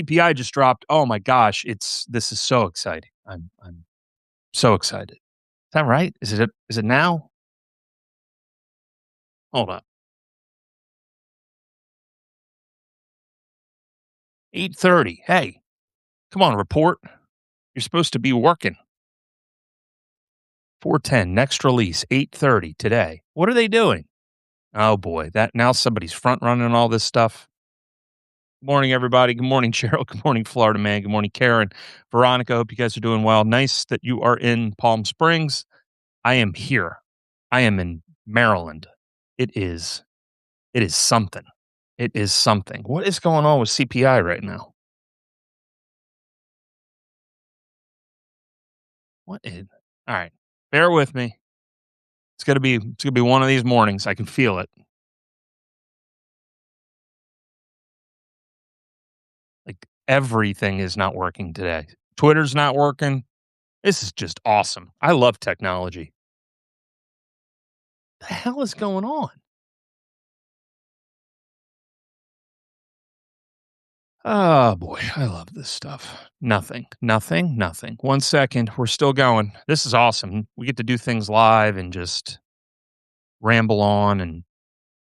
CPI just dropped. Oh my gosh, this is so exciting. I'm so excited. Is that right? Is it now? Hold on. 8:30. Hey, come on, report. You're supposed to be working. 410, next release, 8:30 today. What are they doing? Oh boy, that now somebody's front running all this stuff. Good morning, everybody. Good morning, Cheryl. Good morning, Florida man. Good morning, Karen. Veronica, hope you guys are doing well. Nice that you are in Palm Springs. I am here. I am in Maryland. It is it is something. It is something. What is going on with CPI right now? What is All right. Bear with me. It's gonna be one of these mornings. I can feel it. Like everything is not working today. Twitter's not working. This is just awesome. I love technology. The hell is going on? Oh boy, I love this stuff. Nothing, nothing, nothing. 1 second. We're still going. This is awesome. We get to do things live and just ramble on and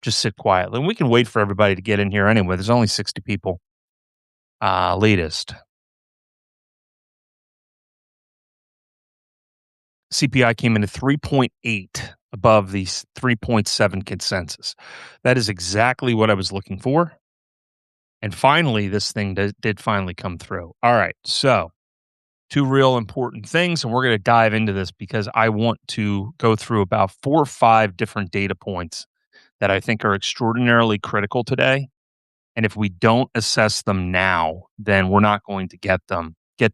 just sit quietly. And we can wait for everybody to get in here anyway. There's only 60 people. Latest. CPI came in at 3.8 above the 3.7 consensus. That is exactly what I was looking for. And finally, this thing did finally come through. All right. So, two real important things. And we're going to dive into this because I want to go through about 4 or 5 different data points that I think are extraordinarily critical today. And if we don't assess them now, then we're not going to get to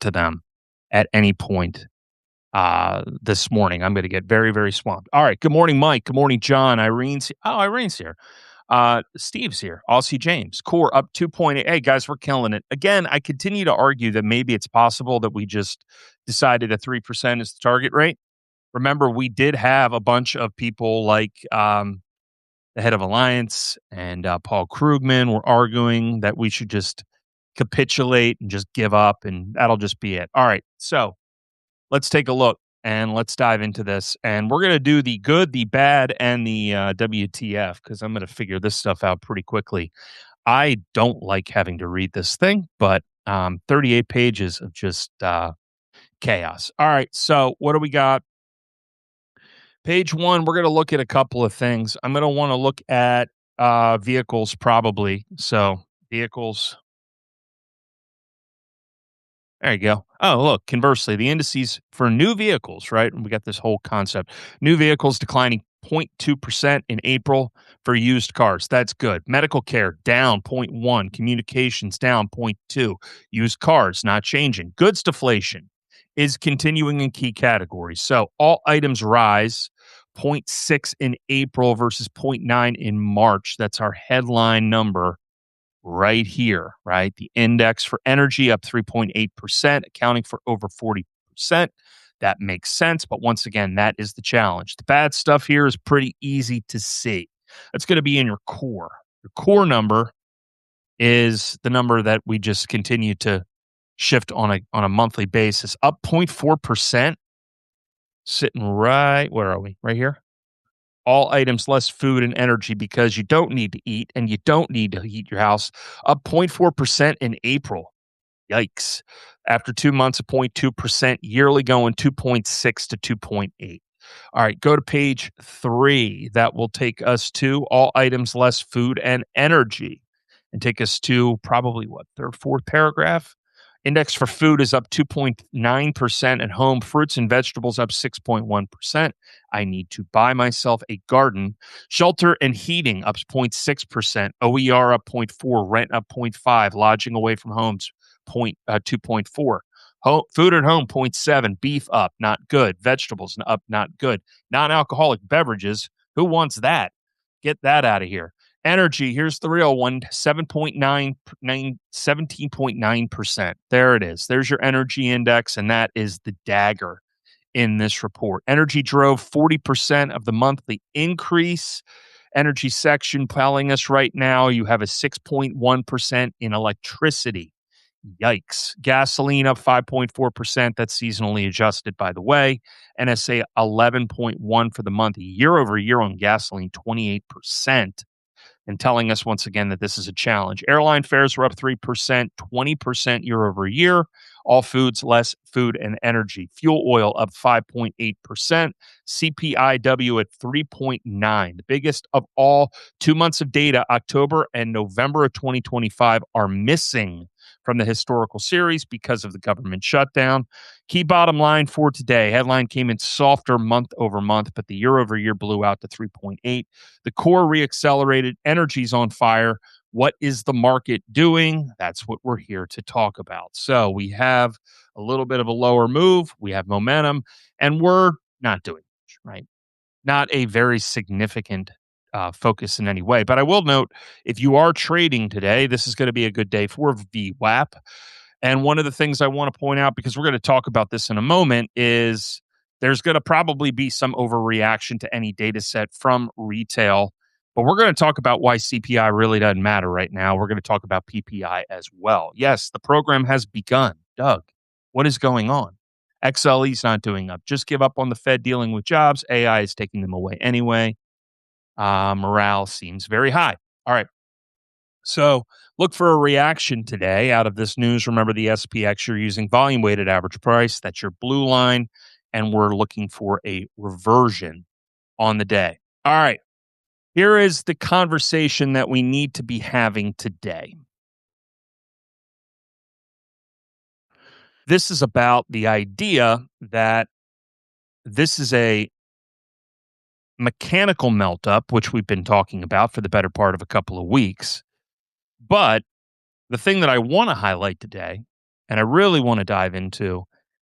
them at any point this morning. I'm going to get very, very swamped. All right. Good morning, Mike. Good morning, John. Irene's here. Steve's here. Aussie James. Core up 2.8. Hey, guys, we're killing it. Again, I continue to argue that maybe it's possible that we just decided that 3% is the target rate. Remember, we did have a bunch of people like the head of Alliance and Paul Krugman were arguing that we should just capitulate and just give up, and that'll just be it. All right. So let's take a look and let's dive into this. And we're going to do the good, the bad, and the WTF because I'm going to figure this stuff out pretty quickly. I don't like having to read this thing, but 38 pages of just chaos. All right. So what do we got? Page 1, we're going to look at a couple of things. I'm going to want to look at vehicles probably. So vehicles. There you go. Oh, look, conversely, the indices for new vehicles, right? And we got this whole concept. New vehicles declining 0.2% in April for used cars. That's good. Medical care down 0.1. Communications down 0.2. Used cars not changing. Goods deflation is continuing in key categories. So all items rise 0.6 in April versus 0.9 in March. That's our headline number right here, right? The index for energy up 3.8%, accounting for over 40%. That makes sense. But once again, that is the challenge. The bad stuff here is pretty easy to see. It's going to be in your core. Your core number is the number that we just continue to shift on a monthly basis, up 0.4%, sitting right, where are we? Right here. All items less food and energy because you don't need to eat and you don't need to heat your house, up 0.4% in April. Yikes. After 2 months of 0.2%, yearly going 2.6 to 2.8. All right, go to page 3. That will take us to all items less food and energy and take us to probably what, third, fourth paragraph? Index for food is up 2.9% at home. Fruits and vegetables up 6.1%. I need to buy myself a garden. Shelter and heating up 0.6%. OER up 0.4%. Rent up 0.5%. Lodging away from homes 2.4%. Food at home 0.7%. Beef up, not good. Vegetables up, not good. Non-alcoholic beverages. Who wants that? Get that out of here. Energy, here's the real one, 17.9%. There it is. There's your energy index, and that is the dagger in this report. Energy drove 40% of the monthly increase. Energy section telling us right now you have a 6.1% in electricity Yikes. Gasoline up 5.4%. That's seasonally adjusted, by the way. NSA 11.1 for the month. Year over year on gasoline, 28%. And telling us once again that this is a challenge. Airline fares were up 3%, 20% year over year. All foods, less food and energy. Fuel oil up 5.8%. CPIW at 3.9. The biggest of all 2 months of data, October and November of 2025, are missing from the historical series because of the government shutdown. Key bottom line for today. Headline came in softer month over month, but the year over year blew out to 3.8. The core reaccelerated. Energy's on fire. What is the market doing? That's what we're here to talk about. So we have a little bit of a lower move. We have momentum, and we're not doing much, right? Not a very significant focus in any way. But I will note, if you are trading today, this is going to be a good day for VWAP. And one of the things I want to point out, because we're going to talk about this in a moment, is there's going to probably be some overreaction to any data set from retail. But we're going to talk about why CPI really doesn't matter right now. We're going to talk about PPI as well. Yes, the program has begun. Doug, what is going on? XLE's not doing up. Just give up on the Fed dealing with jobs. AI is taking them away anyway. Morale seems very high. All right. So look for a reaction today out of this news. Remember the SPX, you're using volume weighted average price. That's your blue line. And we're looking for a reversion on the day. All right. Here is the conversation that we need to be having today. This is about the idea that this is a mechanical melt up, which we've been talking about for the better part of a couple of weeks. But the thing that I want to highlight today, and I really want to dive into,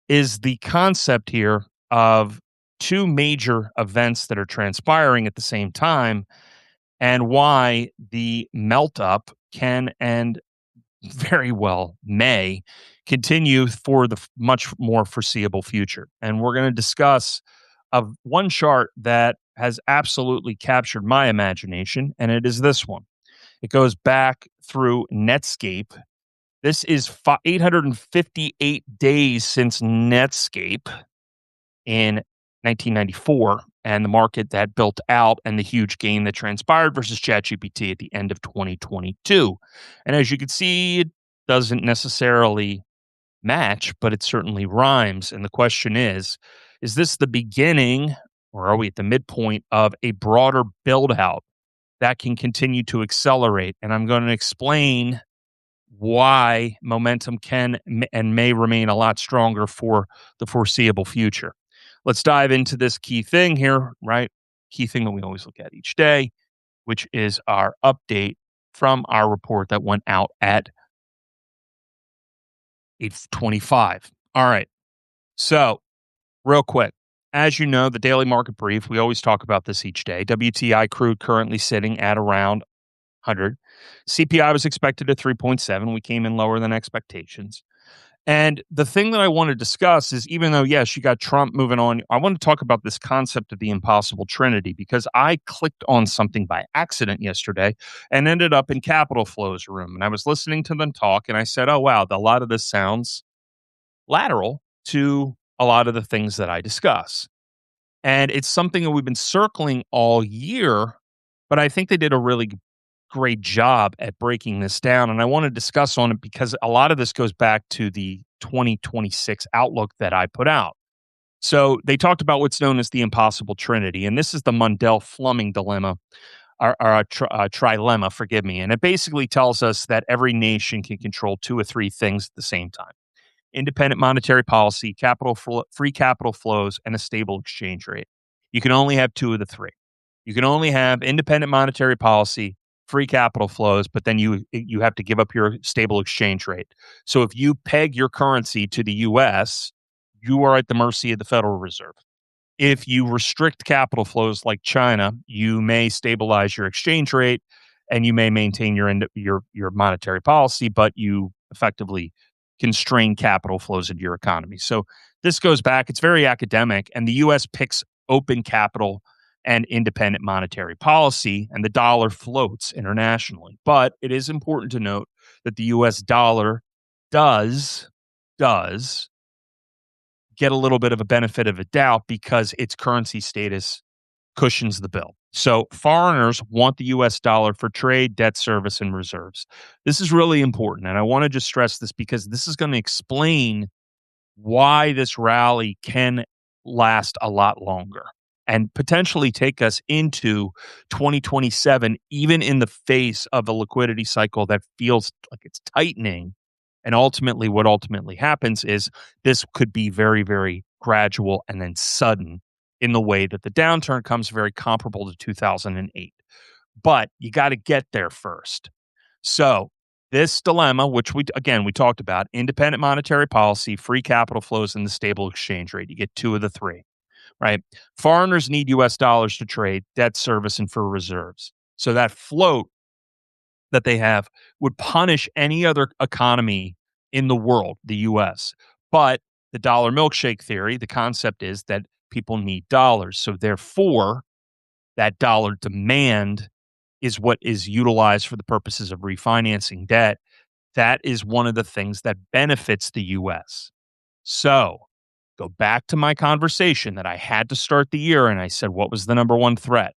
is the concept here of two major events that are transpiring at the same time and why the melt up can and very well may continue for the much more foreseeable future. And we're going to discuss one chart that has absolutely captured my imagination, and it is this one. It goes back through Netscape. This is 858 days since Netscape in 1994 and the market that built out and the huge gain that transpired versus ChatGPT at the end of 2022. And as you can see, it doesn't necessarily match, but it certainly rhymes. And the question is this the beginning or are we at the midpoint of a broader build out that can continue to accelerate? And I'm going to explain why momentum can and may remain a lot stronger for the foreseeable future. Let's dive into this key thing here, right? Key thing that we always look at each day, which is our update from our report that went out at 8:25. All right. So, real quick, as you know, the daily market brief, we always talk about this each day. WTI crude currently sitting at around 100. CPI was expected at 3.7. We came in lower than expectations. And the thing that I want to discuss is, even though, yes, you got Trump moving on, I want to talk about this concept of the impossible trinity, because I clicked on something by accident yesterday and ended up in Capital Flow's room. And I was listening to them talk and I said, oh, wow, a lot of this sounds lateral to a lot of the things that I discuss. And it's something that we've been circling all year, but I think they did a really great job at breaking this down. And I want to discuss on it because a lot of this goes back to the 2026 outlook that I put out. So they talked about what's known as the impossible trinity. And this is the Mundell-Fleming dilemma, or trilemma, forgive me. And it basically tells us that every nation can control two or three things at the same time: independent monetary policy, free capital flows, and a stable exchange rate. You can only have two of the three. You can only have independent monetary policy, free capital flows, but then you have to give up your stable exchange rate. So if you peg your currency to the US, you are at the mercy of the Federal Reserve. If you restrict capital flows like China, you may stabilize your exchange rate and you may maintain your monetary policy, but you effectively constrain capital flows into your economy. So this goes back, it's very academic, and the US picks open capital and independent monetary policy, and the dollar floats internationally. But it is important to note that the US dollar does get a little bit of a benefit of a doubt because its currency status cushions the bill. So foreigners want the US dollar for trade, debt service, and reserves. This is really important. And I want to just stress this because this is going to explain why this rally can last a lot longer and potentially take us into 2027, even in the face of a liquidity cycle that feels like it's tightening. And ultimately, what ultimately happens is this could be very, very gradual and then sudden in the way that the downturn comes very comparable to 2008. But you got to get there first. So, this dilemma, which we talked about, independent monetary policy, free capital flows, and the stable exchange rate. You get two of the three, right? Foreigners need US dollars to trade, debt service, and for reserves. So that float that they have would punish any other economy in the world, the US. But the dollar milkshake theory, the concept is that people need dollars. So therefore, that dollar demand is what is utilized for the purposes of refinancing debt. That is one of the things that benefits the US. So, go back to my conversation that I had to start the year and I said, what was the number one threat?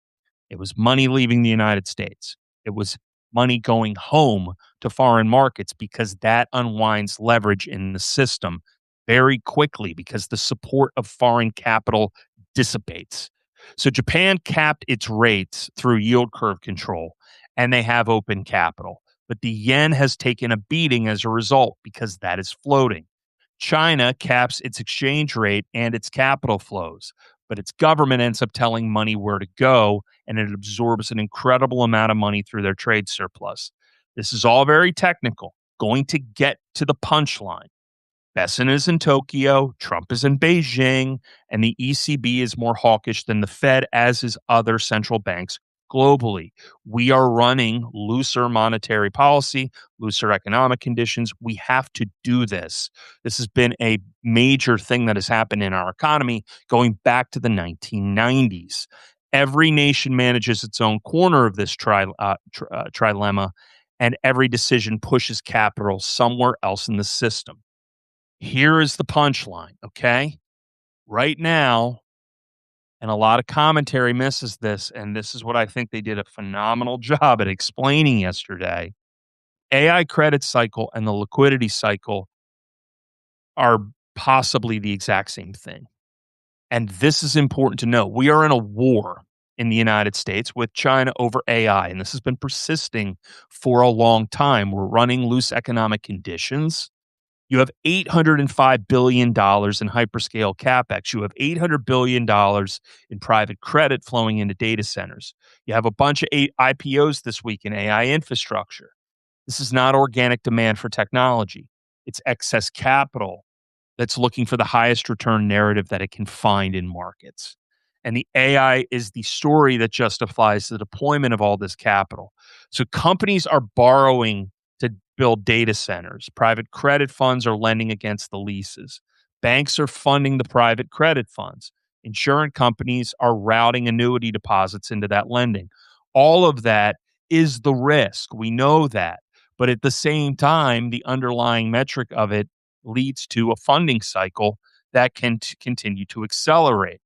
It was money leaving the United States. It was money going home to foreign markets because that unwinds leverage in the system very quickly because the support of foreign capital dissipates. So Japan capped its rates through yield curve control and they have open capital. But the yen has taken a beating as a result because that is floating. China caps its exchange rate and its capital flows, but its government ends up telling money where to go, and it absorbs an incredible amount of money through their trade surplus. This is all very technical. Going to get to the punchline. Besson is in Tokyo, Trump is in Beijing, and the ECB is more hawkish than the Fed, as is other central banks globally. We are running looser monetary policy, looser economic conditions. We have to do this. This has been a major thing that has happened in our economy going back to the 1990s. Every nation manages its own corner of this trilemma, and every decision pushes capital somewhere else in the system. Here is the punchline, okay? Right now, and a lot of commentary misses this, and this is what I think they did a phenomenal job at explaining yesterday. AI credit cycle and the liquidity cycle are possibly the exact same thing. And this is important to know. We are in a war in the United States with China over AI, and this has been persisting for a long time. We're running loose economic conditions. You have $805 billion dollars in hyperscale capex. You have $800 billion dollars in private credit flowing into data centers. You have a bunch of IPOs this week in AI infrastructure. This is not organic demand for technology. It's excess capital that's looking for the highest return narrative that it can find in markets. And the AI is the story that justifies the deployment of all this capital. So companies are borrowing to build data centers. Private credit funds are lending against the leases. Banks are funding the private credit funds. Insurance companies are routing annuity deposits into that lending. All of that is the risk. We know that. But at the same time, the underlying metric of it leads to a funding cycle that can continue to accelerate.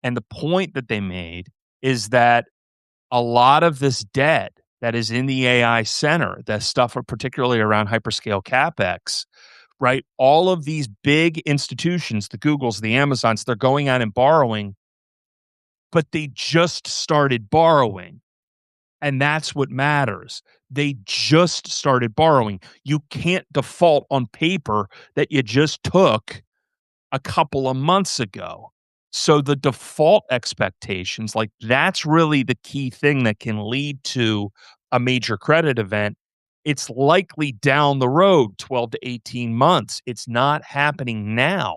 And the point that they made is that a lot of this debt that is in the AI center, that stuff particularly around hyperscale capex, right? All of these big institutions, the Googles, the Amazons, they're going out and borrowing, but they just started borrowing. And that's what matters. They just started borrowing. You can't default on paper that you just took a couple of months ago. So the default expectations, like that's really the key thing that can lead to a major credit event. It's likely down the road, 12 to 18 months. It's not happening now.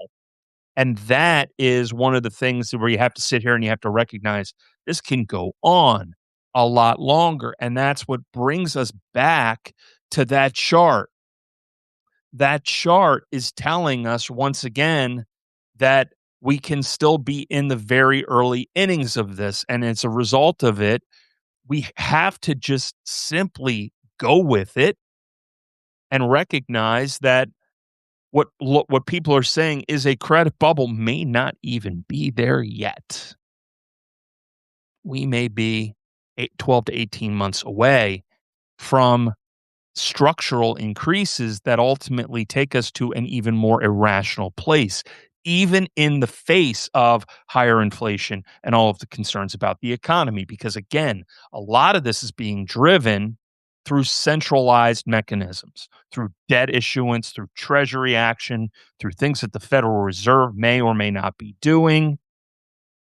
And that is one of the things where you have to sit here and you have to recognize this can go on a lot longer. And that's what brings us back to that chart. That chart is telling us once again that we can still be in the very early innings of this. And as a result of it, we have to just simply go with it and recognize that What people are saying is a credit bubble may not even be there yet. We may be 12 to 18 months away from structural increases that ultimately take us to an even more irrational place, even in the face of higher inflation and all of the concerns about the economy. Because again, a lot of this is being driven through centralized mechanisms, through debt issuance, through treasury action, through things that the Federal Reserve may or may not be doing.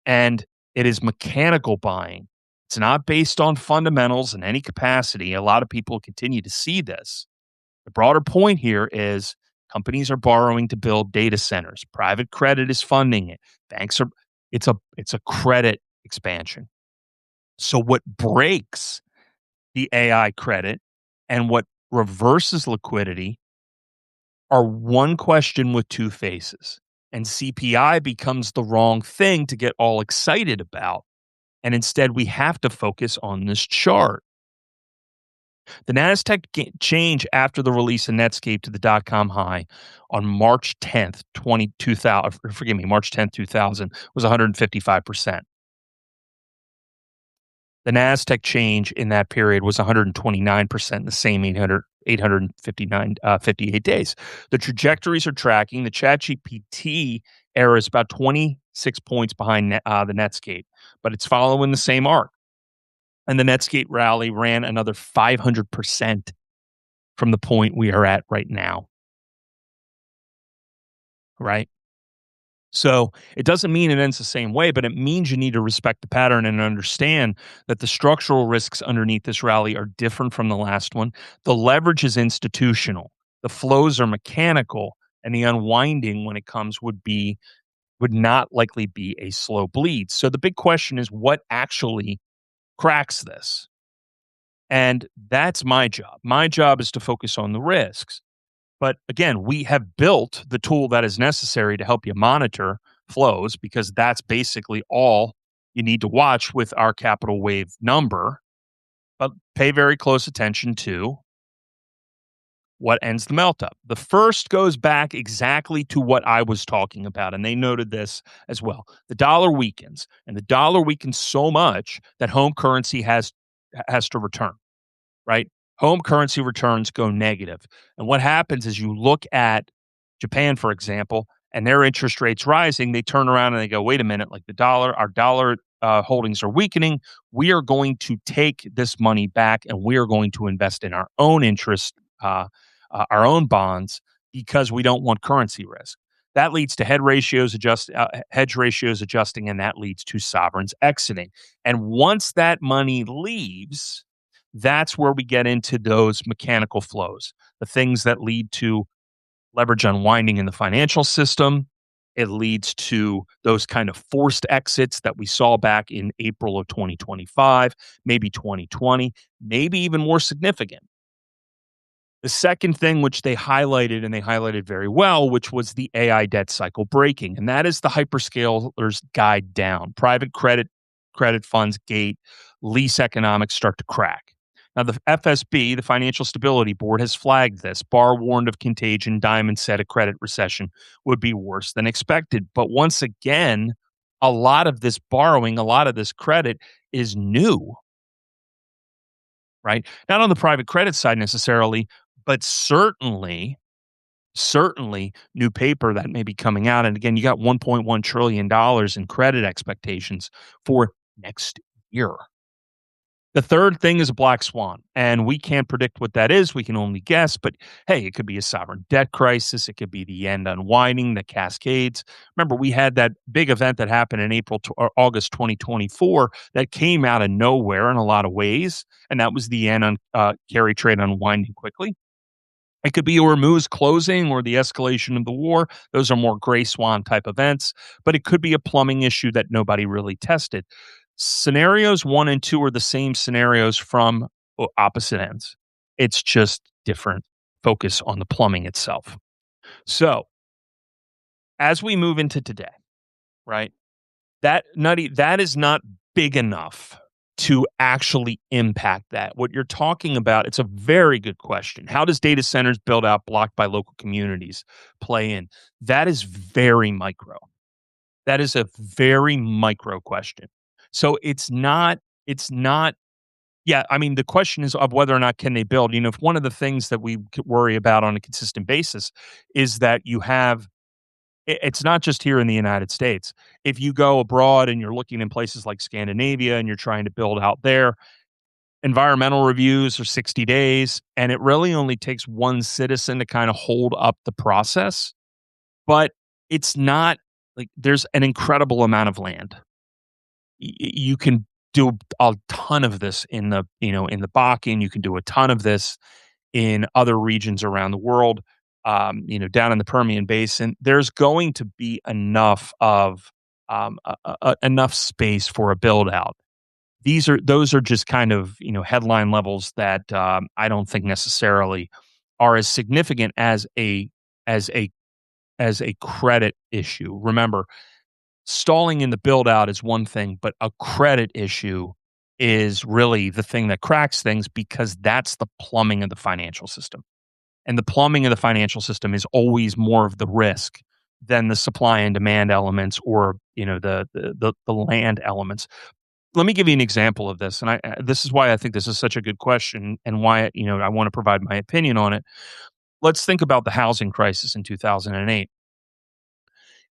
And it is mechanical buying. It's not based on fundamentals in any capacity. A lot of people continue to see this. The broader point here is companies are borrowing to build data centers. Private credit is funding it. Banks are it's a credit expansion. So what breaks the AI credit and what reverses liquidity are one question with two faces. And CPI becomes the wrong thing to get all excited about. And instead, we have to focus on this chart. The NASDAQ change after the release of Netscape to the dot-com high on March 10th, 2000, forgive me, March 10th, 2000 was 155%. The NASDAQ change in that period was 129% in the same 58 days. The trajectories are tracking. The ChatGPT era is about 26 points behind the Netscape, but it's following the same arc. And the Netscape rally ran another 500% from the point we are at right now, right? So it doesn't mean it ends the same way, but it means you need to respect the pattern and understand that the structural risks underneath this rally are different from the last one. The leverage is institutional, the flows are mechanical, and the unwinding when it comes would not likely be a slow bleed. So the big question is what actually cracks this? And that's my job. My job is to focus on the risks. But again, we have built the tool that is necessary to help you monitor flows because that's basically all you need to watch with our capital wave number. But pay very close attention to what ends the melt up. The first goes back exactly to what I was talking about, and they noted this as well. The dollar weakens, and the dollar weakens so much that home currency has to return, right? Home currency returns go negative. And what happens is you look at Japan, for example, and their interest rates rising, they turn around and they go, wait a minute, like our dollar holdings are weakening. We are going to take this money back and we are going to invest in our own interest, our own bonds, because we don't want currency risk. That leads to hedge ratios adjusting, and that leads to sovereigns exiting. And once that money leaves, that's where we get into those mechanical flows, the things that lead to leverage unwinding in the financial system. It leads to those kind of forced exits that we saw back in April of 2025, maybe 2020, maybe even more significant. The second thing, which they highlighted, and they highlighted very well, which was the AI debt cycle breaking. And that is the hyperscalers guide down. Private credit funds gate, lease economics start to crack. Now, the FSB, the Financial Stability Board, has flagged this. Barr warned of contagion. Diamond said a credit recession would be worse than expected. But once again, a lot of this borrowing, a lot of this credit is new, right? Not on the private credit side necessarily, but certainly new paper that may be coming out. And again, you got $1.1 trillion in credit expectations for next year. The third thing is a black swan, and we can't predict what that is. We can only guess, but hey, it could be a sovereign debt crisis. It could be the end unwinding that cascades. Remember, we had that big event that happened in or August 2024 that came out of nowhere in a lot of ways, and that was the end on carry trade unwinding quickly. It could be Hormuz closing or the escalation of the war. Those are more gray swan type events, but it could be a plumbing issue that nobody really tested. Scenarios 1 and 2 are the same scenarios from opposite ends. It's just different focus on the plumbing itself. So, as we move into today, right? That is not big enough to actually impact that? What you're talking about, it's a very good question. How does data centers build out blocked by local communities play in? That is very micro. That is a very micro question. So it's not yeah, I mean, the question is of whether or not can they build. If one of the things that we worry about on a consistent basis is that you have it's not just here in the United States. If you go abroad and you're looking in places like Scandinavia and you're trying to build out there, environmental reviews are 60 days, and it really only takes one citizen to kind of hold up the process. But it's not like there's an incredible amount of land. You can do a ton of this in the Bakken. You can do a ton of this in other regions around the world. Down in the Permian Basin, there's going to be enough space for a build out. Those are just kind of headline levels that I don't think necessarily are as significant as a as a credit issue. Remember, stalling in the build out is one thing, but a credit issue is really the thing that cracks things because that's the plumbing of the financial system. And the plumbing of the financial system is always more of the risk than the supply and demand elements or the land elements. Let me give you an example of this, and this is why I think this is such a good question, and why I want to provide my opinion on it. Let's think about the housing crisis in 2008.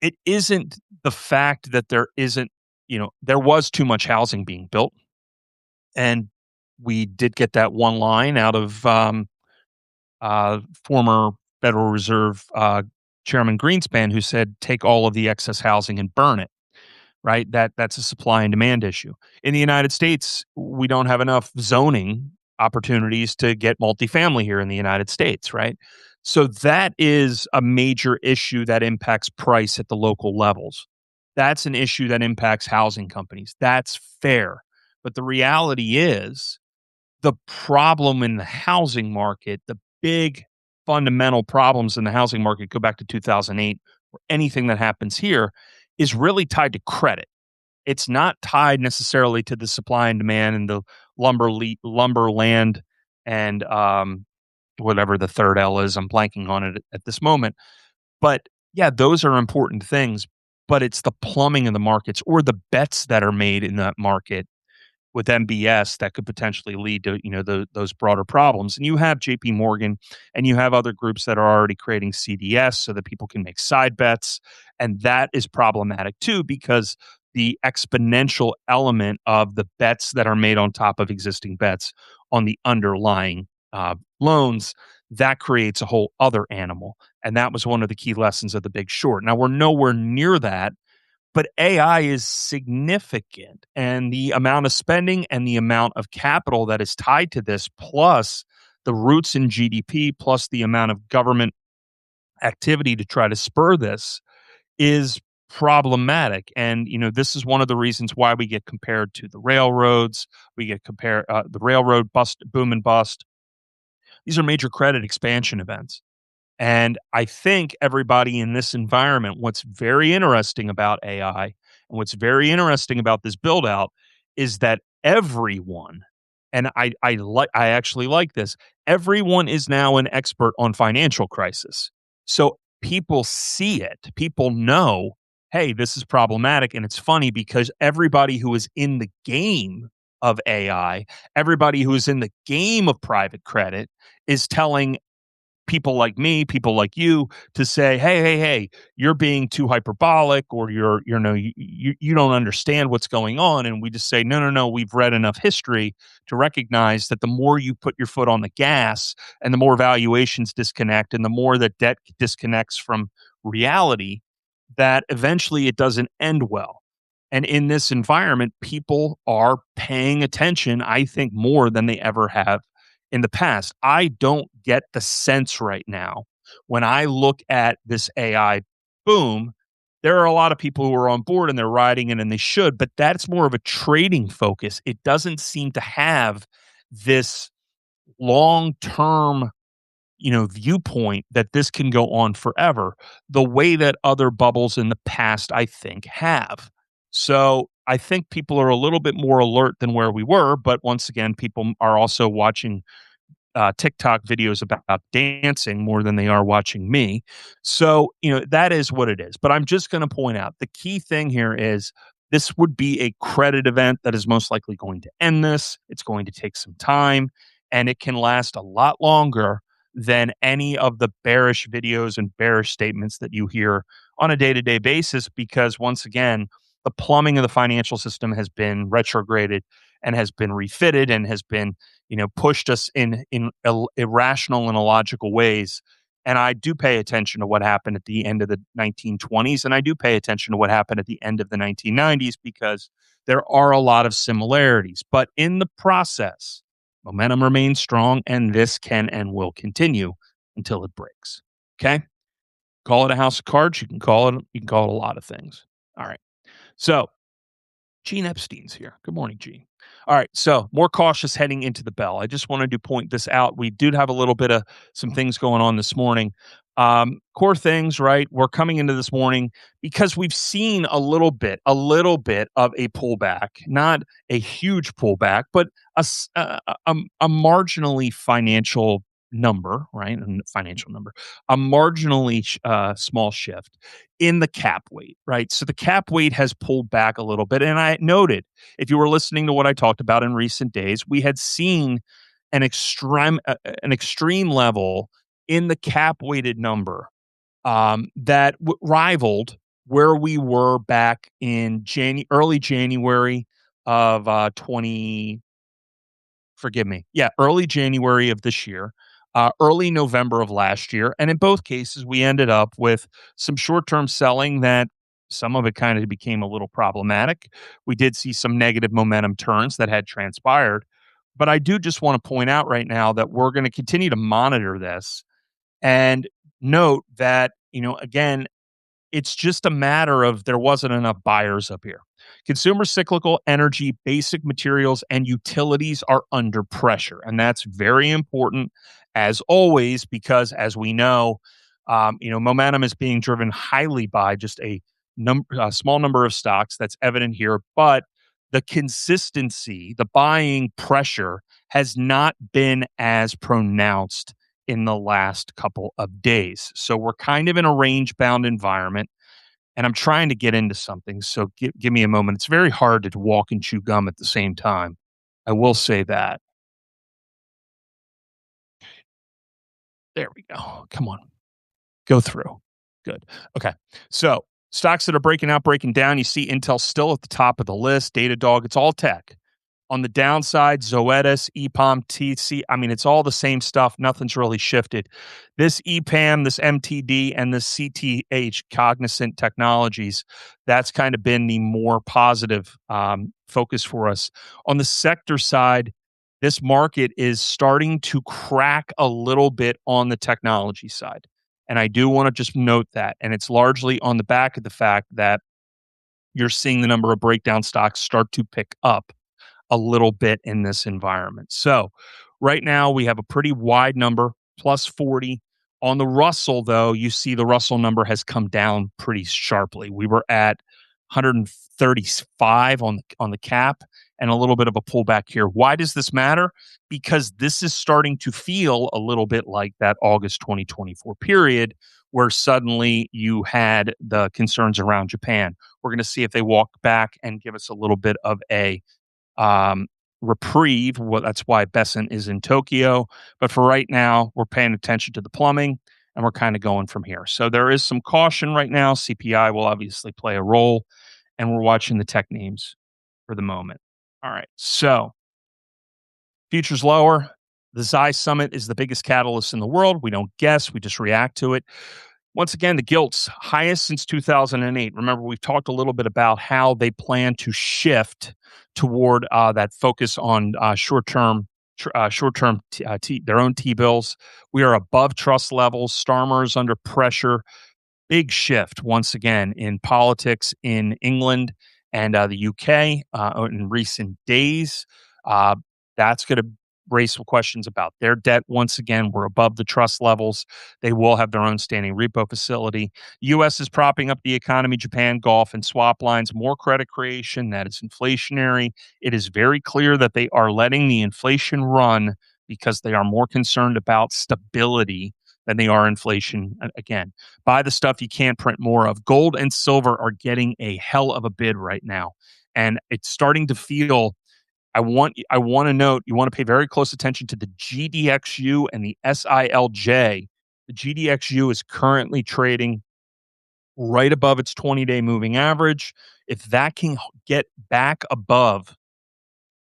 It isn't the fact that there isn't, there was too much housing being built, and we did get that one line out of former Federal Reserve Chairman Greenspan, who said, "Take all of the excess housing and burn it." Right? That's a supply and demand issue. In the United States, we don't have enough zoning opportunities to get multifamily here in the United States, right? So that is a major issue that impacts price at the local levels. That's an issue that impacts housing companies. That's fair. But the reality is the problem in the housing market, the big fundamental problems in the housing market go back to 2008 or anything that happens here is really tied to credit. It's not tied necessarily to the supply and demand and the lumber land and whatever the third L is. I'm blanking on it at this moment. But yeah, those are important things. But it's the plumbing of the markets or the bets that are made in that market with MBS that could potentially lead to those broader problems. And you have J.P. Morgan and you have other groups that are already creating CDS so that people can make side bets, and that is problematic too because the exponential element of the bets that are made on top of existing bets on the underlying loans, that creates a whole other animal. And that was one of the key lessons of The Big Short. Now we're nowhere near that, but AI is significant, and the amount of spending and the amount of capital that is tied to this, plus the roots in GDP, plus the amount of government activity to try to spur this is problematic. And this is one of the reasons why we get compared to the railroads. We get compared the railroad bust, boom and bust. These are major credit expansion events. And I think everybody in this environment, what's very interesting about AI and what's very interesting about this build out is that everyone, and I actually like this, everyone is now an expert on financial crisis. So people see it. People know, hey, this is problematic. And it's funny because everybody who is in the game of AI, everybody who is in the game of private credit is telling people like me, people like you, to say, hey, you're being too hyperbolic, or you don't understand what's going on. And we just say, no, we've read enough history to recognize that the more you put your foot on the gas and the more valuations disconnect and the more that debt disconnects from reality, that eventually it doesn't end well. And in this environment, people are paying attention, I think, more than they ever have in the past. I don't get the sense right now when I look at this AI boom. There are a lot of people who are on board and they're riding it, and they should, but that's more of a trading focus. It doesn't seem to have this long-term viewpoint that this can go on forever the way that other bubbles in the past, I think, have. So I think people are a little bit more alert than where we were, but once again, people are also watching TikTok videos about dancing more than they are watching me. So, that is what it is. But I'm just going to point out the key thing here is this would be a credit event that is most likely going to end this. It's going to take some time and it can last a lot longer than any of the bearish videos and bearish statements that you hear on a day to day basis. Because once again, the plumbing of the financial system has been retrograded and has been refitted and has been pushed us in irrational and illogical ways. And I do pay attention to what happened at the end of the 1920s, and I do pay attention to what happened at the end of the 1990s because there are a lot of similarities. But in the process, momentum remains strong, and this can and will continue until it breaks. Okay, call it a house of cards. You can call it a lot of things. All right. So Gene Epstein's here. Good morning, Gene. All right, so more cautious heading into the bell. I just wanted to point this out. We did have a little bit of some things going on this morning. Core things, right? We're coming into this morning because we've seen a little bit of a pullback, not a huge pullback, but a marginally financial number, right? A financial number, a marginally small shift in the cap weight, right? So the cap weight has pulled back a little bit. And I noted, if you were listening to what I talked about in recent days, we had seen an extreme level in the cap weighted number that rivaled where we were back in early January of 20, forgive me. Yeah, early January of this year, early November of last year. And in both cases, we ended up with some short term selling that some of it kind of became a little problematic. We did see some negative momentum turns that had transpired. But I do just want to point out right now that we're going to continue to monitor this and note that, again, it's just a matter of there wasn't enough buyers up here. Consumer cyclical energy, basic materials, and utilities are under pressure. And that's very important, as always, because as we know, momentum is being driven highly by just a small number of stocks. That's evident here. But the consistency, the buying pressure has not been as pronounced in the last couple of days. So we're kind of in a range bound environment and I'm trying to get into something. So give me a moment. It's very hard to walk and chew gum at the same time. I will say that. There we go. Come on. Go through. Good. Okay. So stocks that are breaking out, breaking down. You see Intel still at the top of the list. Datadog, it's all tech. On the downside, Zoetis, EPAM, TC, I mean, it's all the same stuff. Nothing's really shifted. This EPAM, this MTD, and this CTH, Cognizant Technologies, that's kind of been the more positive focus for us. On the sector side, this market is starting to crack a little bit on the technology side. And I do want to just note that. And it's largely on the back of the fact that you're seeing the number of breakdown stocks start to pick up a little bit in this environment. So right now we have a pretty wide number, plus 40. On the Russell, though, you see the Russell number has come down pretty sharply. We were at 135 on the cap and a little bit of a pullback here. Why does this matter? Because this is starting to feel a little bit like that August 2024 period where suddenly you had the concerns around Japan. We're going to see if they walk back and give us a little bit of a reprieve. Well, that's why Besant is in Tokyo. But for right now, we're paying attention to the plumbing and we're kind of going from here. So there is some caution right now. CPI will obviously play a role, and we're watching the tech names for the moment. All right. So futures lower. The Xi Summit is the biggest catalyst in the world. We don't guess, we just react to it. Once again, the gilts highest since 2008. Remember, we've talked a little bit about how they plan to shift toward that focus on short-term, their own T-bills. We are above trust levels. Starmer's under pressure. Big shift once again in politics in England and the UK in recent days. That's going to raise some questions about their debt. Once again, we're above the trust levels. They will have their own standing repo facility. U.S. is propping up the economy, Japan, Gulf, and swap lines, more credit creation. That is inflationary. It is very clear that they are letting the inflation run because they are more concerned about stability than they are inflation. Again, buy the stuff you can't print more of. Gold and silver are getting a hell of a bid right now. And it's starting to feel I want to note you want to pay very close attention to the GDXU and the SILJ. The GDXU is currently trading right above its 20-day moving average. If that can get back above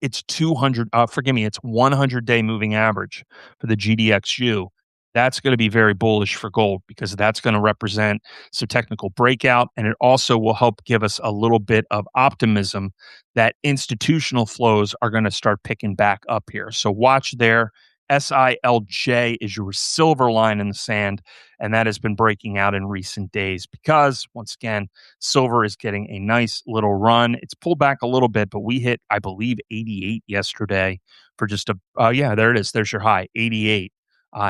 its 100-day moving average for the GDXU, that's going to be very bullish for gold because that's going to represent some technical breakout, and it also will help give us a little bit of optimism that institutional flows are going to start picking back up here. So watch there. SILJ is your silver line in the sand, and that has been breaking out in recent days because, once again, silver is getting a nice little run. It's pulled back a little bit, but we hit, I believe, 88 yesterday for just yeah, there it is. There's your high, 88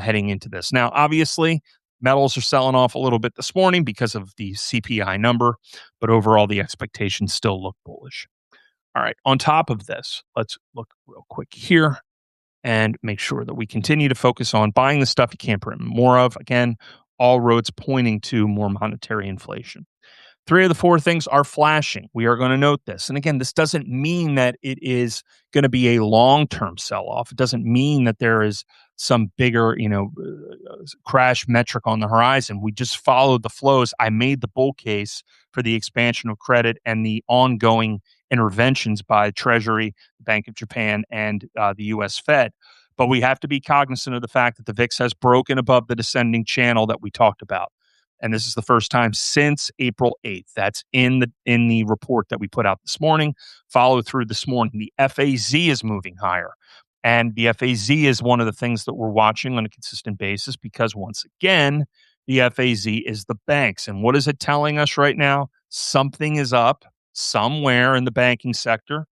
heading into this. Now, obviously, metals are selling off a little bit this morning because of the CPI number, but overall, the expectations still look bullish. All right, on top of this, let's look real quick here and make sure that we continue to focus on buying the stuff you can't print more of. Again, all roads pointing to more monetary inflation. 3 of the 4 things are flashing. We are going to note this. And again, this doesn't mean that it is going to be a long-term sell-off. It doesn't mean that there is some bigger, crash metric on the horizon. We just followed the flows. I made the bull case for the expansion of credit and the ongoing interventions by Treasury, the Bank of Japan, and the U.S. Fed. But we have to be cognizant of the fact that the VIX has broken above the descending channel that we talked about. And this is the first time since April 8th. That's in the report that we put out this morning. Follow through this morning. The FAZ is moving higher. And the FAZ is one of the things that we're watching on a consistent basis because, once again, the FAZ is the banks. And what is it telling us right now? Something is up somewhere in the banking sector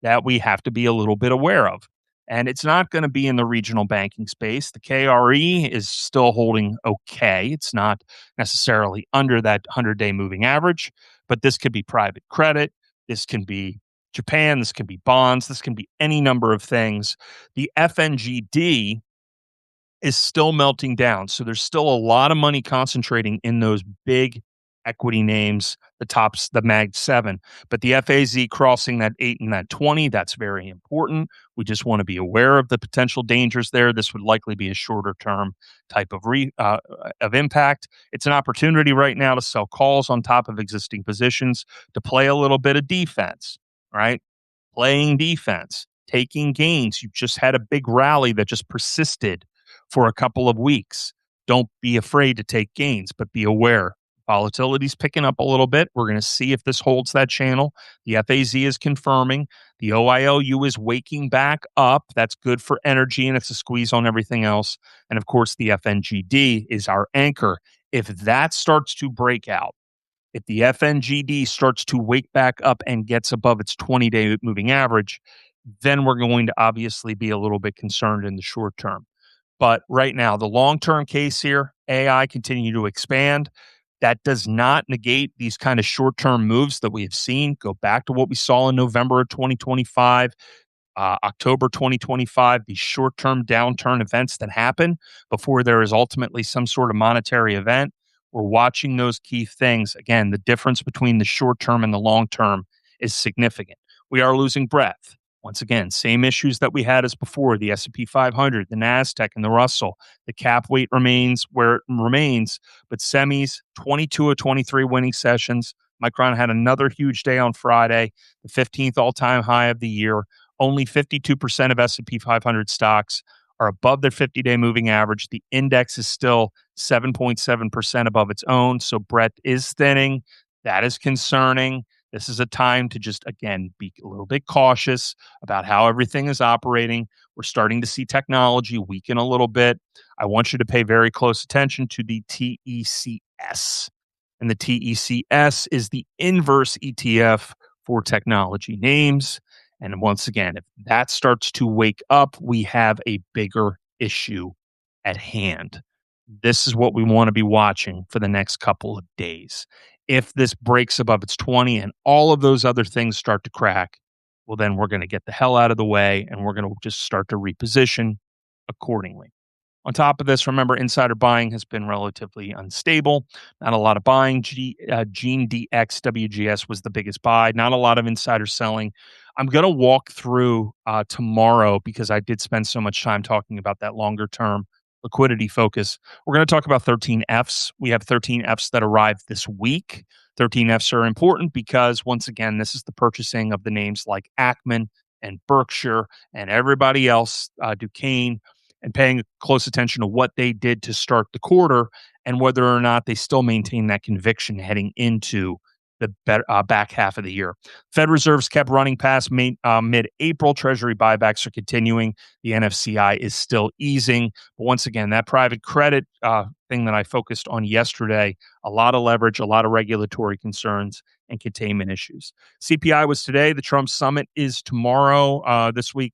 that we have to be a little bit aware of. And it's not going to be in the regional banking space. The KRE is still holding okay. It's not necessarily under that 100-day moving average, but this could be private credit. This can be Japan. This can be bonds. This can be any number of things. The FNGD is still melting down. So there's still a lot of money concentrating in those big equity names, the Mag 7. But the FAZ crossing that 8 and that 20, that's very important. We just want to be aware of the potential dangers there. This would likely be a shorter term type of impact. It's an opportunity right now to sell calls on top of existing positions, to play a little bit of defense, right? Playing defense, taking gains. You just had a big rally that just persisted for a couple of weeks. Don't be afraid to take gains, but be aware. Volatility's picking up a little bit. We're going to see if this holds that channel. The FAZ is confirming. The OILU is waking back up. That's good for energy, and it's a squeeze on everything else. And of course, the FNGD is our anchor. If that starts to break out, if the FNGD starts to wake back up and gets above its 20-day moving average, then we're going to obviously be a little bit concerned in the short term. But right now, the long-term case here, AI continue to expand. That does not negate these kind of short-term moves that we have seen. Go back to what we saw in November of 2025, October 2025, these short-term downturn events that happen before there is ultimately some sort of monetary event. We're watching those key things. Again, the difference between the short-term and the long-term is significant. We are losing breadth. Once again, same issues that we had as before, the S&P 500, the NASDAQ, and the Russell. The cap weight remains where it remains, but semis, 22 of 23 winning sessions. Micron had another huge day on Friday, the 15th all-time high of the year. Only 52% of S&P 500 stocks are above their 50-day moving average. The index is still 7.7% above its own, so breadth is thinning. That is concerning. This is a time to just, again, be a little bit cautious about how everything is operating. We're starting to see technology weaken a little bit. I want you to pay very close attention to the TECS. And the TECS is the inverse ETF for technology names. And once again, if that starts to wake up, we have a bigger issue at hand. This is what we want to be watching for the next couple of days. If this breaks above its 20 and all of those other things start to crack, well, then we're going to get the hell out of the way and we're going to just start to reposition accordingly. On top of this, remember insider buying has been relatively unstable. Not a lot of buying. Gene DX WGS was the biggest buy. Not a lot of insider selling. I'm going to walk through tomorrow because I did spend so much time talking about that longer term liquidity focus. We're going to talk about 13Fs. We have 13Fs that arrived this week. 13Fs are important because, once again, this is the purchasing of the names like Ackman and Berkshire and everybody else, Duquesne, and paying close attention to what they did to start the quarter and whether or not they still maintain that conviction heading into the back half of the year. Fed reserves kept running past mid-April. Treasury buybacks are continuing. The NFCI is still easing. But once again, that private credit thing that I focused on yesterday, a lot of leverage, a lot of regulatory concerns, and containment issues. CPI was today. The Trump summit is tomorrow. This week,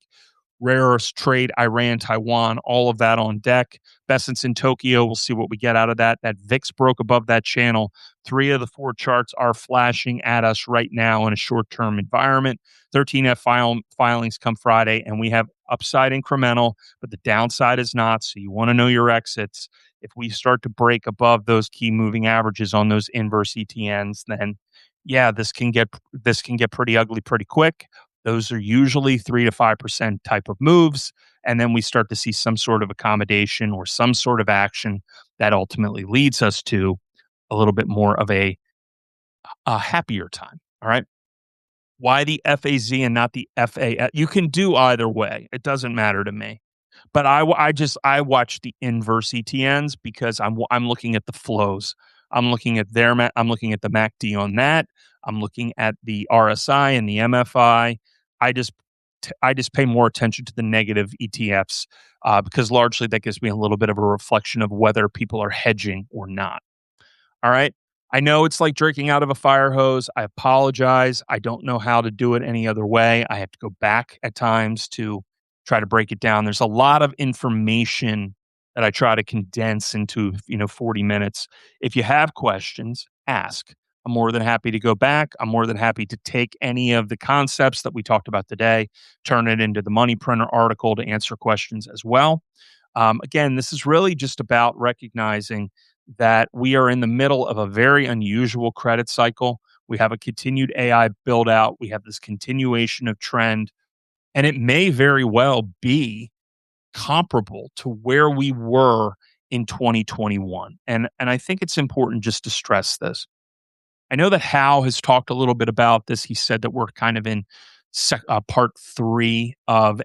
rare earths trade, Iran, Taiwan, all of that on deck. Besant's in Tokyo. We'll see what we get out of that. That VIX broke above that channel. 3 of the 4 charts are flashing at us right now in a short-term environment. 13F filings come Friday, and we have upside incremental, but the downside is not. So you want to know your exits. If we start to break above those key moving averages on those inverse ETNs, then yeah, this can get pretty ugly pretty quick. Those are usually 3 to 5% type of moves. And then we start to see some sort of accommodation or some sort of action that ultimately leads us to a little bit more of a happier time. All right. Why the FAZ and not the FA? You can do either way. It doesn't matter to me. But I watch the inverse ETNs because I'm looking at the flows. I'm looking at I'm looking at the MACD on that. I'm looking at the RSI and the MFI. I just I just pay more attention to the negative ETFs because largely that gives me a little bit of a reflection of whether people are hedging or not. All right. I know it's like drinking out of a fire hose. I apologize. I don't know how to do it any other way. I have to go back at times to try to break it down. There's a lot of information that I try to condense into, 40 minutes. If you have questions, ask. I'm more than happy to go back. I'm more than happy to take any of the concepts that we talked about today, turn it into the money printer article to answer questions as well. Again, this is really just about recognizing that we are in the middle of a very unusual credit cycle. We have a continued AI build out. We have this continuation of trend, and it may very well be comparable to where we were in 2021. And I think it's important just to stress this. I know that Hal has talked a little bit about this. He said that we're kind of in part 3 of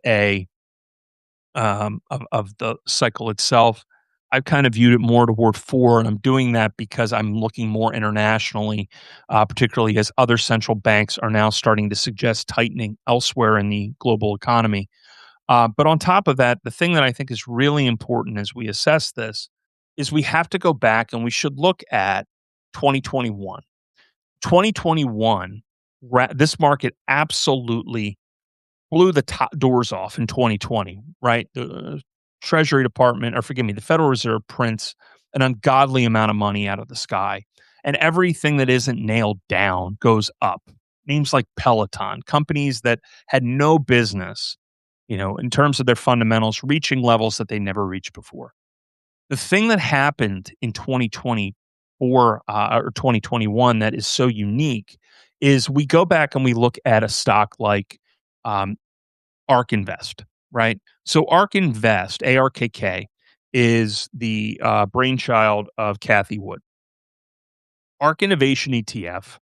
of the cycle itself. I've kind of viewed it more toward 4, and I'm doing that because I'm looking more internationally, particularly as other central banks are now starting to suggest tightening elsewhere in the global economy. But on top of that, the thing that I think is really important as we assess this is we have to go back and we should look at 2021. 2021, this market absolutely blew the top doors off in 2020, right? The Treasury Department, or forgive me, the Federal Reserve prints an ungodly amount of money out of the sky, and everything that isn't nailed down goes up. Names like Peloton, companies that had no business, in terms of their fundamentals, reaching levels that they never reached before. The thing that happened in 2024 or 2021 that is so unique is we go back and we look at a stock like um, ARK Invest, right? So ARK Invest, ARKK, is the brainchild of Cathie Wood. ARK Innovation ETF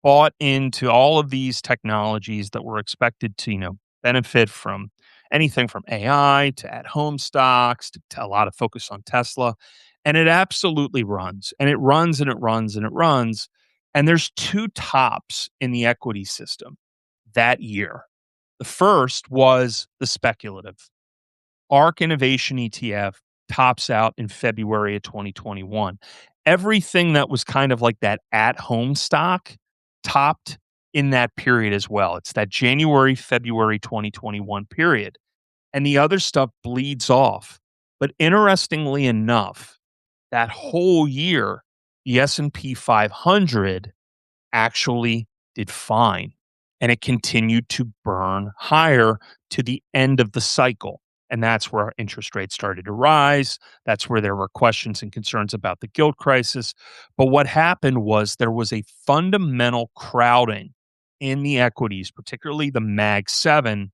bought into all of these technologies that were expected to, benefit from anything from AI to at-home stocks to a lot of focus on Tesla. And it absolutely runs, and it runs, and it runs, and it runs. And there's 2 tops in the equity system that year. The first was the speculative. ARK Innovation ETF tops out in February of 2021. Everything that was kind of like that at-home stock topped in that period as well. It's that January, February 2021 period. And the other stuff bleeds off. But interestingly enough, that whole year, the S&P 500 actually did fine, and it continued to burn higher to the end of the cycle. And that's where interest rates started to rise. That's where there were questions and concerns about the gilt crisis. But what happened was there was a fundamental crowding in the equities, particularly the Mag 7,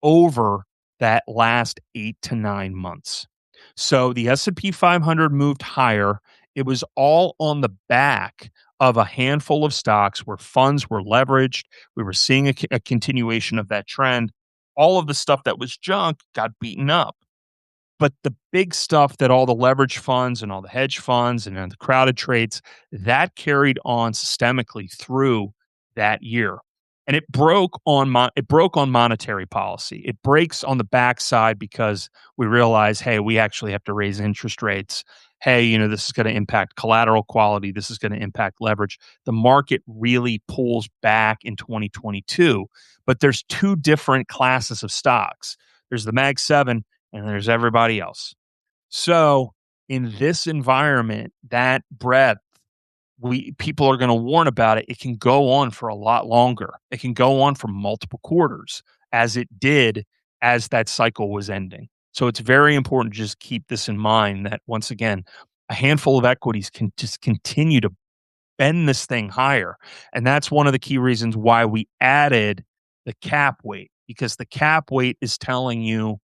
over that last 8 to 9 months. So the S&P 500 moved higher. It was all on the back of a handful of stocks where funds were leveraged. We were seeing a continuation of that trend. All of the stuff that was junk got beaten up. But the big stuff that all the leverage funds and all the hedge funds and then the crowded trades, that carried on systemically through that year. And it broke on monetary policy. It breaks on the backside because we realize, hey, we actually have to raise interest rates. Hey, this is going to impact collateral quality. This is going to impact leverage. The market really pulls back in 2022. But there's two different classes of stocks. There's the Mag 7 and there's everybody else. So in this environment, that breadth, people are going to warn about it. It can go on for a lot longer. It can go on for multiple quarters, as it did as that cycle was ending. So it's very important to just keep this in mind that once again, a handful of equities can just continue to bend this thing higher. And that's one of the key reasons why we added the cap weight, because the cap weight is telling you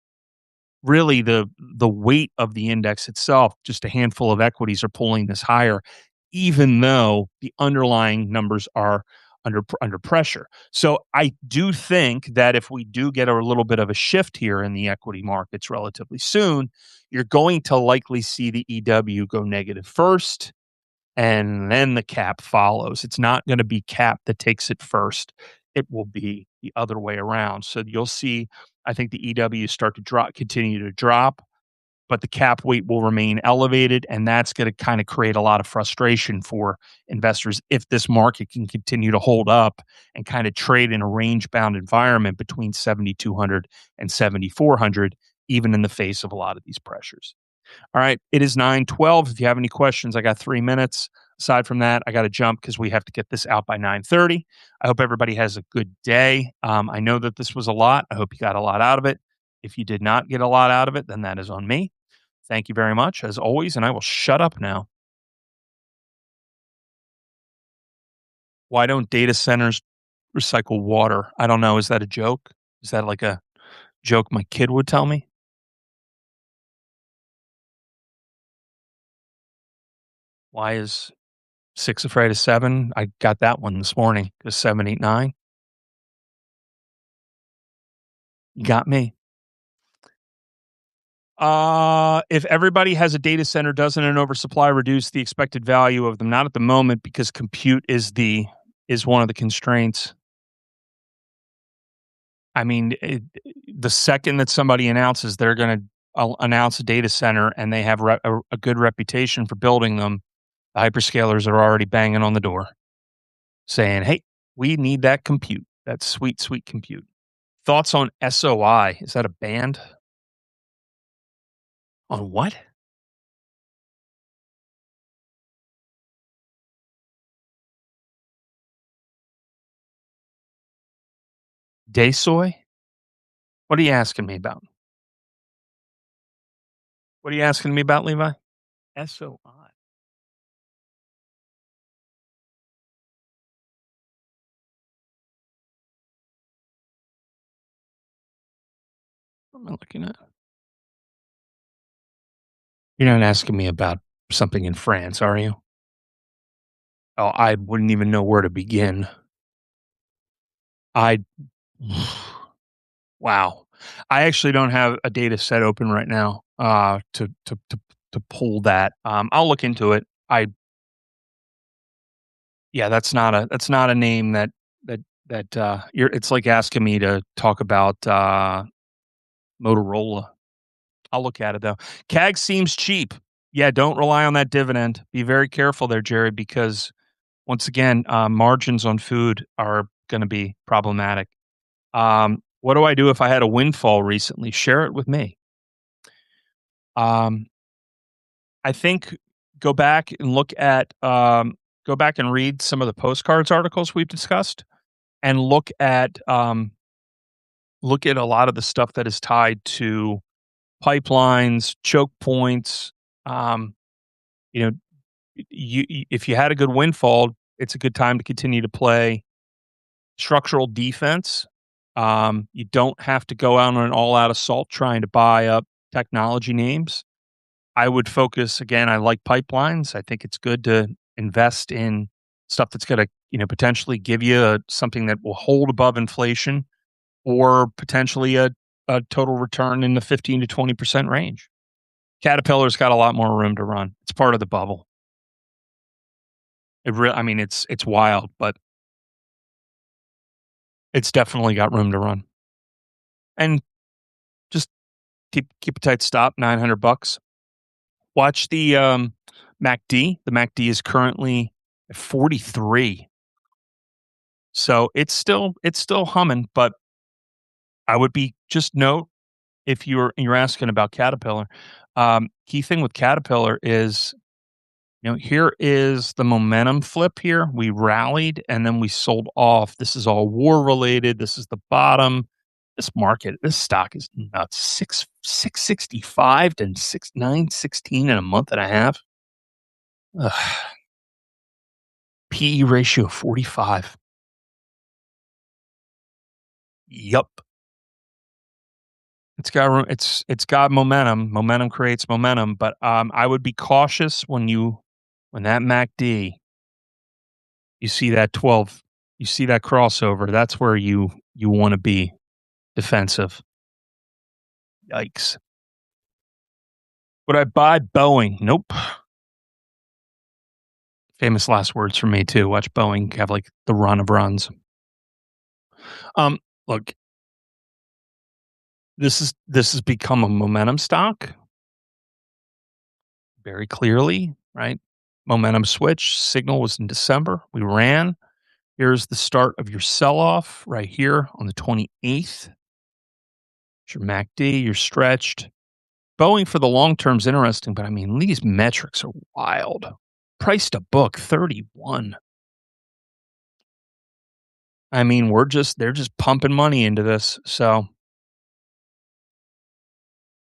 really the weight of the index itself. Just a handful of equities are pulling this higher, even though the underlying numbers are under pressure. So I do think that if we do get a little bit of a shift here in the equity markets relatively soon, you're going to likely see the EW go negative first, and then the cap follows. It's not going to be cap that takes it first. It will be the other way around. So you'll see, I think the EW start to continue to drop, but the cap weight will remain elevated, and that's going to kind of create a lot of frustration for investors if this market can continue to hold up and kind of trade in a range-bound environment between 7,200 and 7,400, even in the face of a lot of these pressures. All right, it is 9:12. If you have any questions, I got 3 minutes. Aside from that, I got to jump because we have to get this out by 9:30. I hope everybody has a good day. I know that this was a lot. I hope you got a lot out of it. If you did not get a lot out of it, then that is on me. Thank you very much, as always, and I will shut up now. Why don't data centers recycle water? I don't know. Is that a joke? Is that like a joke my kid would tell me? Why is 6 afraid of 7? I got that one this morning because 7, 8, 9. You got me. If everybody has a data center, doesn't an oversupply reduce the expected value of them? Not at the moment, because compute is one of the constraints. I mean, the second that somebody announces they're going to announce a data center and they have a good reputation for building them, the hyperscalers are already banging on the door saying, "Hey, we need that compute, that sweet, sweet compute." Thoughts on SOI? Is that a band? On what? Day soy? What are you asking me about? What are you asking me about, Levi? SOI. What am I looking at? You're not asking me about something in France, are you? Oh, I wouldn't even know where to begin. I wow. I actually don't have a data set open right now, to pull that. I'll look into it. Yeah, that's not a name that you're it's like asking me to talk about, Motorola. I'll look at it though. CAG seems cheap. Yeah, don't rely on that dividend. Be very careful there, Jerry, because once again, margins on food are going to be problematic. What do I do if I had a windfall recently? Share it with me. Um, I think go back and go back and read some of the postcards articles we've discussed, and look at a lot of the stuff that is tied to pipelines, choke points. Um, you know, if you had a good windfall, it's a good time to continue to play structural defense. You don't have to go out on an all-out assault trying to buy up technology names. I would focus again. I like pipelines. I think it's good to invest in stuff that's going to potentially give you something that will hold above inflation, or potentially a total return in the 15 to 20% range. Caterpillar's got a lot more room to run. It's part of the bubble. I mean, it's wild, but it's definitely got room to run. And just keep a tight stop, $900. Watch the MACD. The MACD is currently at 43. So it's still humming, but I would be just note if you're asking about Caterpillar. Key thing with Caterpillar is, here is the momentum flip here. We rallied and then we sold off. This is all war related. This is the bottom. This stock is nuts. 665 to 916 in a month and a half. Ugh. PE ratio 45. Yup. It's got momentum. Momentum creates momentum, but I would be cautious when that MACD, you see that 12, you see that crossover. That's where you want to be defensive. Yikes. Would I buy Boeing? Nope. Famous last words for me too. Watch Boeing have like the run of runs. Look, this has become a momentum stock very clearly, right? Momentum switch signal was in December. We ran. Here's the start of your sell-off right here on the 28th. It's your MACD. You're stretched. Boeing for the long term is interesting, but I mean, these metrics are wild. Price to book 31. I mean, they're just pumping money into this. So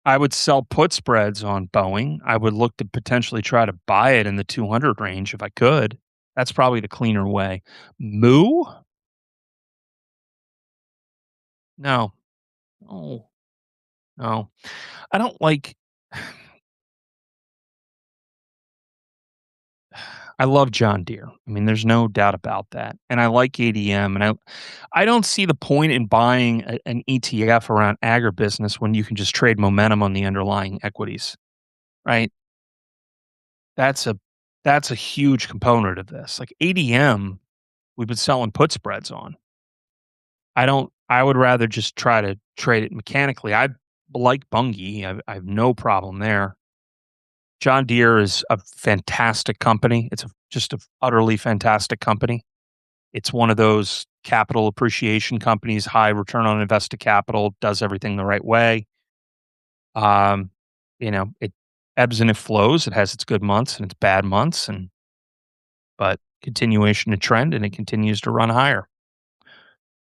I would sell put spreads on Boeing. I would look to potentially try to buy it in the 200 range if I could. That's probably the cleaner way. Moo? No. Oh, no. I don't like I love John Deere. I mean, there's no doubt about that. And I like ADM, and I don't see the point in buying an ETF around agribusiness when you can just trade momentum on the underlying equities, right? That's a that's a huge component of this. Like ADM, we've been selling put spreads on. I would rather just try to trade it mechanically. I like Bunge. I have no problem there. John Deere is a fantastic company. It's just a utterly fantastic company. It's one of those capital appreciation companies, high return on invested capital, does everything the right way. Um, it ebbs and it flows. It has its good months and its bad months, but continuation to trend, and it continues to run higher.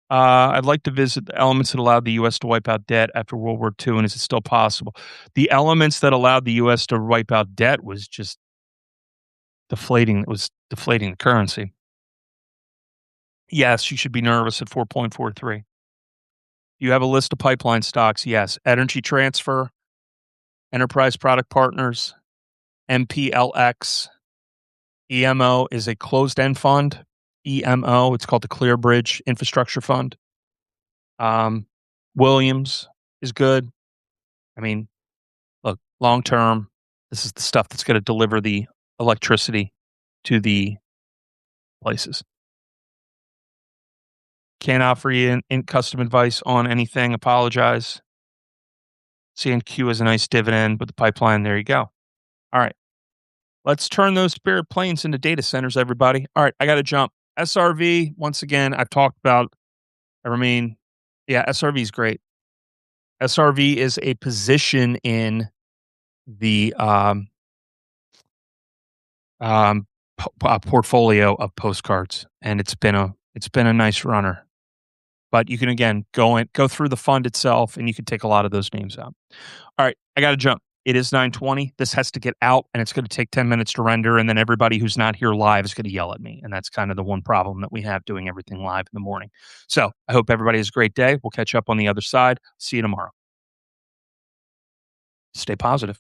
I'd like to visit the elements that allowed the U.S. to wipe out debt after World War II, and is it still possible? The elements that allowed the U.S. to wipe out debt was just deflating. It was deflating the currency. Yes, you should be nervous at 4.43. You have a list of pipeline stocks. Yes. Energy Transfer, Enterprise Product Partners, MPLX. EMO is a closed-end fund. EMO, it's called the ClearBridge Infrastructure Fund. Williams is good. I mean, look, long term, this is the stuff that's going to deliver the electricity to the places. Can't offer you in custom advice on anything. Apologize. CNQ is a nice dividend, but the pipeline, there you go. All right. Let's turn those Spirit planes into data centers, everybody. All right. I got to jump. SRV, once again, I've talked about, I mean, yeah, SRV is great. SRV is a position in the, um, portfolio of postcards, and it's been a nice runner. But you can, again, go through the fund itself, and you can take a lot of those names out. All right, I gotta jump. It is 9:20. This has to get out, and it's gonna take 10 minutes to render, and then everybody who's not here live is gonna yell at me, and that's kind of the one problem that we have doing everything live in the morning. So, I hope everybody has a great day. We'll catch up on the other side. See you tomorrow. Stay positive.